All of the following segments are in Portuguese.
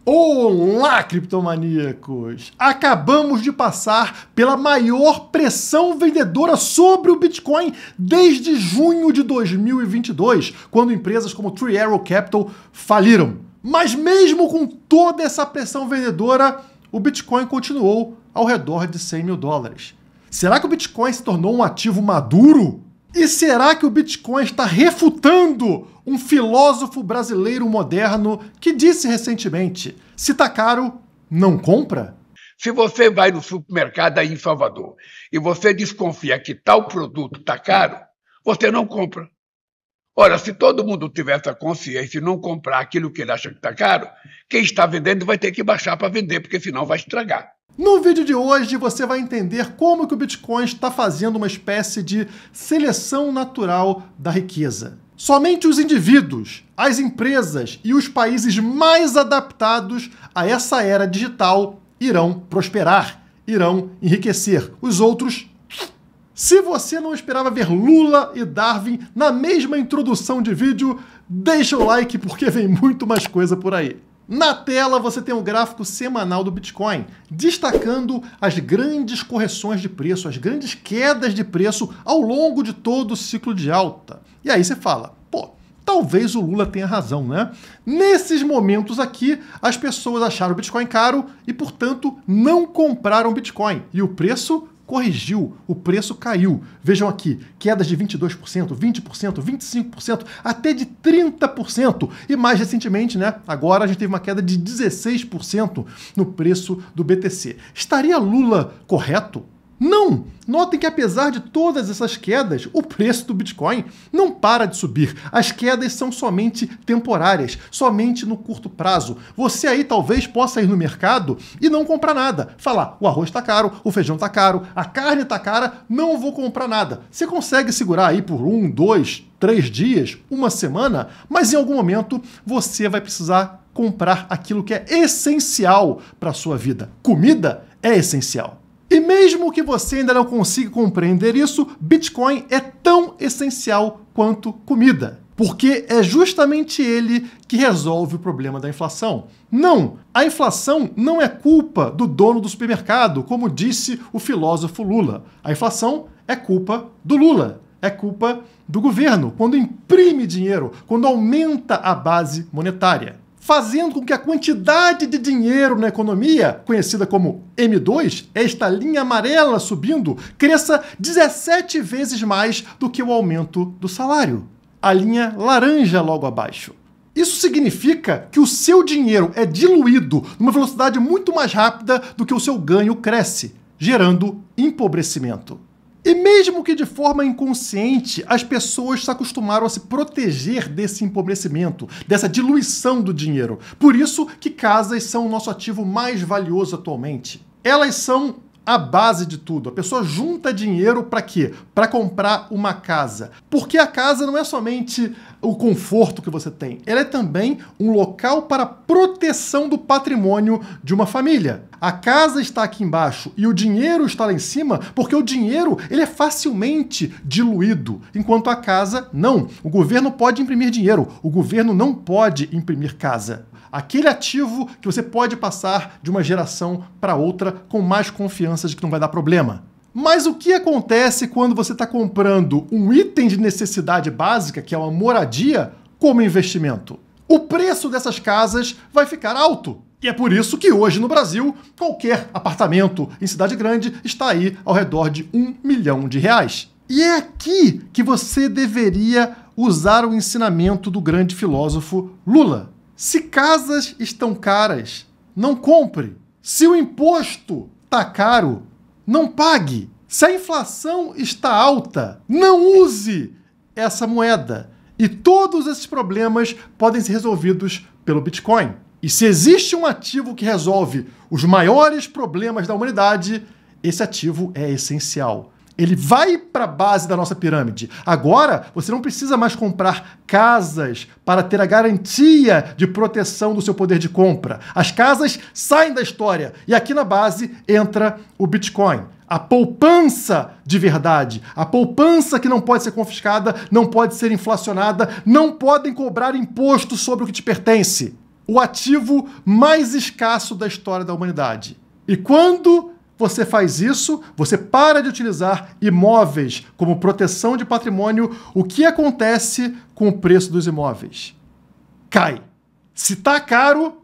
Olá, criptomaníacos! Acabamos de passar pela maior pressão vendedora sobre o Bitcoin desde junho de 2022, quando empresas como Three Arrow Capital faliram. Mas mesmo com toda essa pressão vendedora, o Bitcoin continuou ao redor de 100 mil dólares. Será que o Bitcoin se tornou um ativo maduro? E será que o Bitcoin está refutando um filósofo brasileiro moderno que disse recentemente: se tá caro, não compra? Se você vai no supermercado aí em Salvador e você desconfia que tal produto está caro, você não compra. Ora, se todo mundo tiver essa consciência e não comprar aquilo que ele acha que está caro, quem está vendendo vai ter que baixar para vender, porque senão vai estragar. No vídeo de hoje você vai entender como que o Bitcoin está fazendo uma espécie de seleção natural da riqueza. Somente os indivíduos, as empresas e os países mais adaptados a essa era digital irão prosperar, irão enriquecer. Os outros... Se você não esperava ver Lula e Darwin na mesma introdução de vídeo, deixa o like porque vem muito mais coisa por aí. Na tela você tem o gráfico semanal do Bitcoin, destacando as grandes correções de preço, as grandes quedas de preço ao longo de todo o ciclo de alta. E aí você fala, pô, talvez o Lula tenha razão, né? Nesses momentos aqui, as pessoas acharam o Bitcoin caro e, portanto, não compraram Bitcoin. E o preço corrigiu, o preço caiu. Vejam aqui, quedas de 22%, 20%, 25%, até de 30%. E mais recentemente, né, agora a gente teve uma queda de 16% no preço do BTC. Estaria Lula correto? Não! Notem que apesar de todas essas quedas, o preço do Bitcoin não para de subir. As quedas são somente temporárias, somente no curto prazo. Você aí talvez possa ir no mercado e não comprar nada. Falar, o arroz está caro, o feijão está caro, a carne está cara, não vou comprar nada. Você consegue segurar aí por 1, 2, 3 dias, uma semana, mas em algum momento você vai precisar comprar aquilo que é essencial para a sua vida. Comida é essencial. E mesmo que você ainda não consiga compreender isso, Bitcoin é tão essencial quanto comida. Porque é justamente ele que resolve o problema da inflação. Não, a inflação não é culpa do dono do supermercado, como disse o filósofo Lula. A inflação é culpa do Lula, é culpa do governo, quando imprime dinheiro, quando aumenta a base monetária, fazendo com que a quantidade de dinheiro na economia, conhecida como M2, esta linha amarela subindo, cresça 17 vezes mais do que o aumento do salário. A linha laranja logo abaixo. Isso significa que o seu dinheiro é diluído numa velocidade muito mais rápida do que o seu ganho cresce, gerando empobrecimento. E mesmo que de forma inconsciente, as pessoas se acostumaram a se proteger desse empobrecimento, dessa diluição do dinheiro. Por isso que casas são o nosso ativo mais valioso atualmente. Elas são a base de tudo. A pessoa junta dinheiro para quê? Para comprar uma casa. Porque a casa não é somente o conforto que você tem, ela é também um local para proteção do patrimônio de uma família. A casa está aqui embaixo e o dinheiro está lá em cima porque o dinheiro ele é facilmente diluído, enquanto a casa não. O governo pode imprimir dinheiro, o governo não pode imprimir casa. Aquele ativo que você pode passar de uma geração para outra com mais confiança de que não vai dar problema. Mas o que acontece quando você está comprando um item de necessidade básica, que é uma moradia, como investimento? O preço dessas casas vai ficar alto. E é por isso que hoje no Brasil, qualquer apartamento em cidade grande está aí ao redor de R$1 milhão. E é aqui que você deveria usar o ensinamento do grande filósofo Lula. Se casas estão caras, não compre. Se o imposto está caro, não pague. Se a inflação está alta, não use essa moeda. E todos esses problemas podem ser resolvidos pelo Bitcoin. E se existe um ativo que resolve os maiores problemas da humanidade, esse ativo é essencial. Ele vai para a base da nossa pirâmide. Agora, você não precisa mais comprar casas para ter a garantia de proteção do seu poder de compra. As casas saem da história e aqui na base entra o Bitcoin. A poupança de verdade, a poupança que não pode ser confiscada, não pode ser inflacionada, não podem cobrar imposto sobre o que te pertence. o ativo mais escasso da história da humanidade. E quando você faz isso, você para de utilizar imóveis como proteção de patrimônio, o que acontece com o preço dos imóveis? Cai. Se tá caro,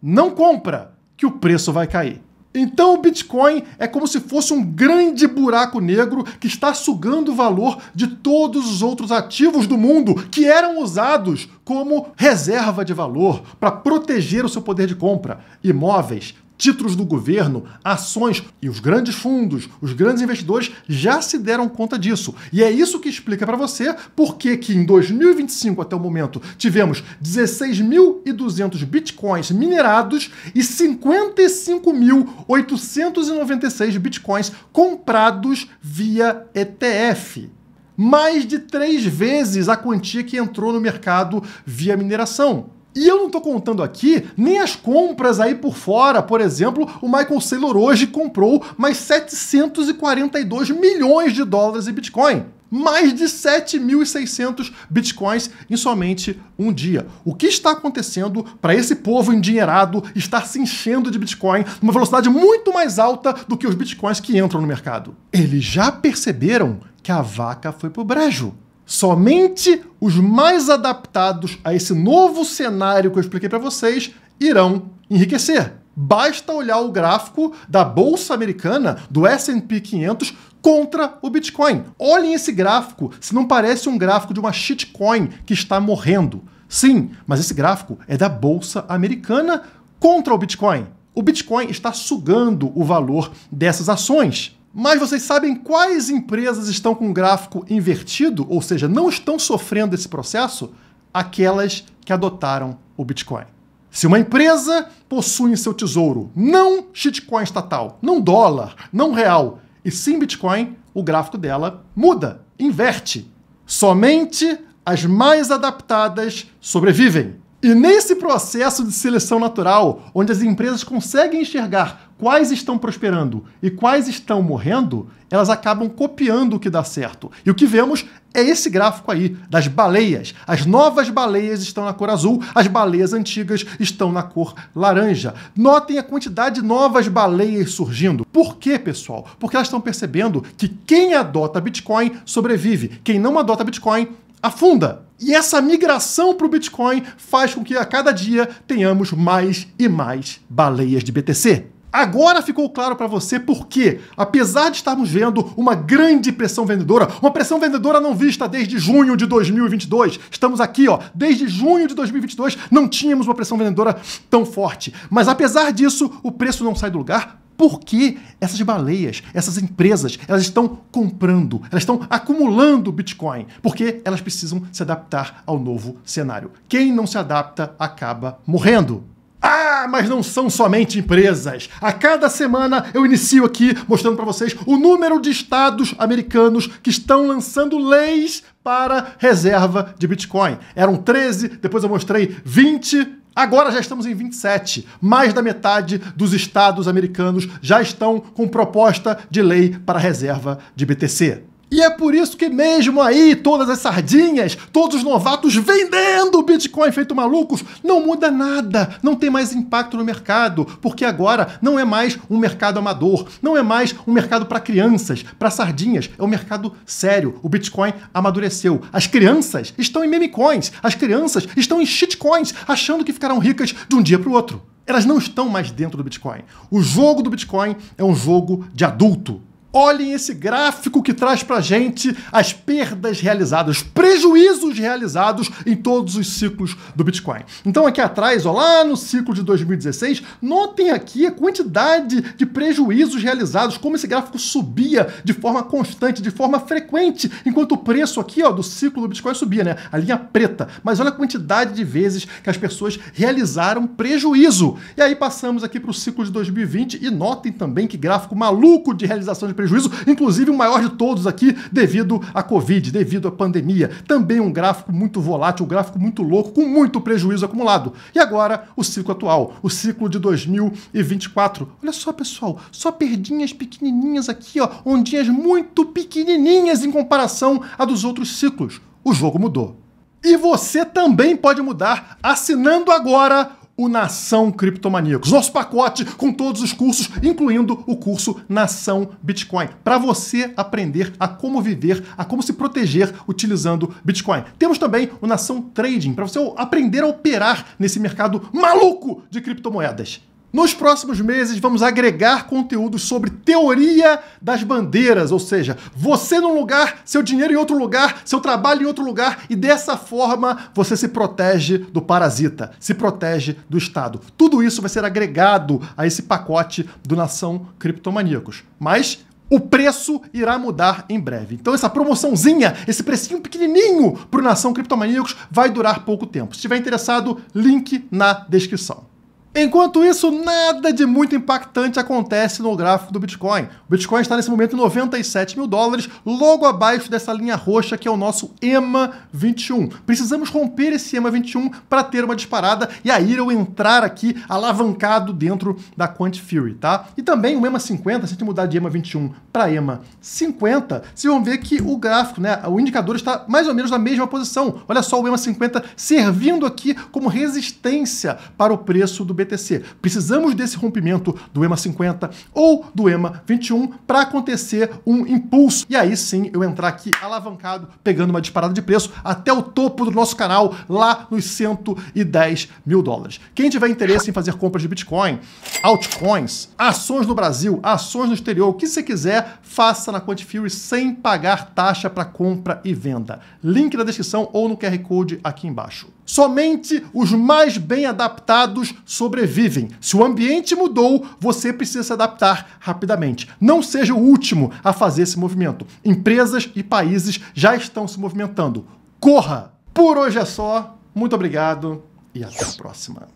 não compra, que o preço vai cair. Então o Bitcoin é como se fosse um grande buraco negro que está sugando o valor de todos os outros ativos do mundo que eram usados como reserva de valor para proteger o seu poder de compra. Imóveis, títulos do governo, ações, e os grandes fundos, os grandes investidores já se deram conta disso. E é isso que explica para você por que em 2025 até o momento tivemos 16.200 bitcoins minerados e 55.896 bitcoins comprados via ETF. Mais de 3 vezes a quantia que entrou no mercado via mineração. E eu não estou contando aqui nem as compras aí por fora. Por exemplo, o Michael Saylor hoje comprou mais 742 milhões de dólares em Bitcoin. Mais de 7.600 Bitcoins em somente um dia. O que está acontecendo para esse povo endinheirado estar se enchendo de Bitcoin numa velocidade muito mais alta do que os Bitcoins que entram no mercado? Eles já perceberam que a vaca foi pro brejo. Somente os mais adaptados a esse novo cenário que eu expliquei para vocês irão enriquecer. Basta olhar o gráfico da Bolsa Americana, do S&P 500, contra o Bitcoin. Olhem esse gráfico, se não parece um gráfico de uma shitcoin que está morrendo. Sim, mas esse gráfico é da Bolsa Americana contra o Bitcoin. O Bitcoin está sugando o valor dessas ações. Mas vocês sabem quais empresas estão com gráfico invertido, ou seja, não estão sofrendo esse processo? Aquelas que adotaram o Bitcoin. Se uma empresa possui em seu tesouro não shitcoin estatal, não dólar, não real, e sim Bitcoin, o gráfico dela muda, inverte. Somente as mais adaptadas sobrevivem. E nesse processo de seleção natural, onde as empresas conseguem enxergar quais estão prosperando e quais estão morrendo, elas acabam copiando o que dá certo. E o que vemos é esse gráfico aí, das baleias. As novas baleias estão na cor azul, as baleias antigas estão na cor laranja. Notem a quantidade de novas baleias surgindo. Por quê, pessoal? Porque elas estão percebendo que quem adota Bitcoin sobrevive, quem não adota Bitcoin afunda. E essa migração para o Bitcoin faz com que a cada dia tenhamos mais e mais baleias de BTC. Agora ficou claro para você por que, apesar de estarmos vendo uma grande pressão vendedora, uma pressão vendedora não vista desde junho de 2022, estamos aqui, desde junho de 2022 não tínhamos uma pressão vendedora tão forte, mas apesar disso o preço não sai do lugar. Por que essas baleias, essas empresas, elas estão comprando, elas estão acumulando Bitcoin? Porque elas precisam se adaptar ao novo cenário. Quem não se adapta acaba morrendo. Ah, mas não são somente empresas. A cada semana eu inicio aqui mostrando para vocês o número de estados americanos que estão lançando leis para reserva de Bitcoin. Eram 13, depois eu mostrei 20, agora já estamos em 27. Mais da metade dos estados americanos já estão com proposta de lei para reserva de BTC. E é por isso que mesmo aí, todas as sardinhas, todos os novatos vendendo Bitcoin feito malucos, não muda nada, não tem mais impacto no mercado, porque agora não é mais um mercado amador, não é mais um mercado para crianças, para sardinhas, é um mercado sério. O Bitcoin amadureceu. As crianças estão em meme coins, as crianças estão em shitcoins, achando que ficarão ricas de um dia para o outro. Elas não estão mais dentro do Bitcoin. O jogo do Bitcoin é um jogo de adulto. Olhem esse gráfico que traz pra gente as perdas realizadas, os prejuízos realizados em todos os ciclos do Bitcoin. Então aqui atrás, lá no ciclo de 2016, notem aqui a quantidade de prejuízos realizados, como esse gráfico subia de forma constante, de forma frequente, enquanto o preço aqui do ciclo do Bitcoin subia, né? A linha preta. Mas olha a quantidade de vezes que as pessoas realizaram prejuízo. E aí passamos aqui para o ciclo de 2020 e notem também que gráfico maluco de realização de prejuízo, inclusive o maior de todos aqui devido à Covid, devido à pandemia. Também um gráfico muito volátil, um gráfico muito louco, com muito prejuízo acumulado. E agora o ciclo atual, o ciclo de 2024. Olha só, pessoal, só perdinhas pequenininhas aqui, ondinhas muito pequenininhas em comparação a dos outros ciclos. O jogo mudou. E você também pode mudar assinando agora o Nação Criptomaníacos. Nosso pacote com todos os cursos, incluindo o curso Nação Bitcoin, para você aprender a como viver, a como se proteger utilizando Bitcoin. Temos também o Nação Trading, para você aprender a operar nesse mercado maluco de criptomoedas. Nos próximos meses, vamos agregar conteúdos sobre teoria das bandeiras, ou seja, você num lugar, seu dinheiro em outro lugar, seu trabalho em outro lugar, e dessa forma você se protege do parasita, se protege do Estado. Tudo isso vai ser agregado a esse pacote do Nação Criptomaníacos. Mas o preço irá mudar em breve. Então essa promoçãozinha, esse precinho pequenininho para o Nação Criptomaníacos vai durar pouco tempo. Se estiver interessado, link na descrição. Enquanto isso, nada de muito impactante acontece no gráfico do Bitcoin. O Bitcoin está nesse momento em 97 mil dólares, logo abaixo dessa linha roxa que é o nosso EMA 21. Precisamos romper esse EMA 21 para ter uma disparada e aí eu entrar aqui alavancado dentro da Quant Fury, tá? E também o EMA 50, se a gente mudar de EMA 21 para EMA 50, vocês vão ver que o gráfico, né, o indicador está mais ou menos na mesma posição. Olha só o EMA 50 servindo aqui como resistência para o preço do BTC. Precisamos desse rompimento do EMA 50 ou do EMA 21 para acontecer um impulso. E aí sim eu entrar aqui alavancado, pegando uma disparada de preço até o topo do nosso canal, lá nos 110 mil dólares. Quem tiver interesse em fazer compras de Bitcoin, altcoins, ações no Brasil, ações no exterior, o que você quiser, faça na Quant Fury sem pagar taxa para compra e venda. Link na descrição ou no QR Code aqui embaixo. Somente os mais bem adaptados sobrevivem. Se o ambiente mudou, você precisa se adaptar rapidamente. Não seja o último a fazer esse movimento. Empresas e países já estão se movimentando. Corra! Por hoje é só. Muito obrigado e até a próxima.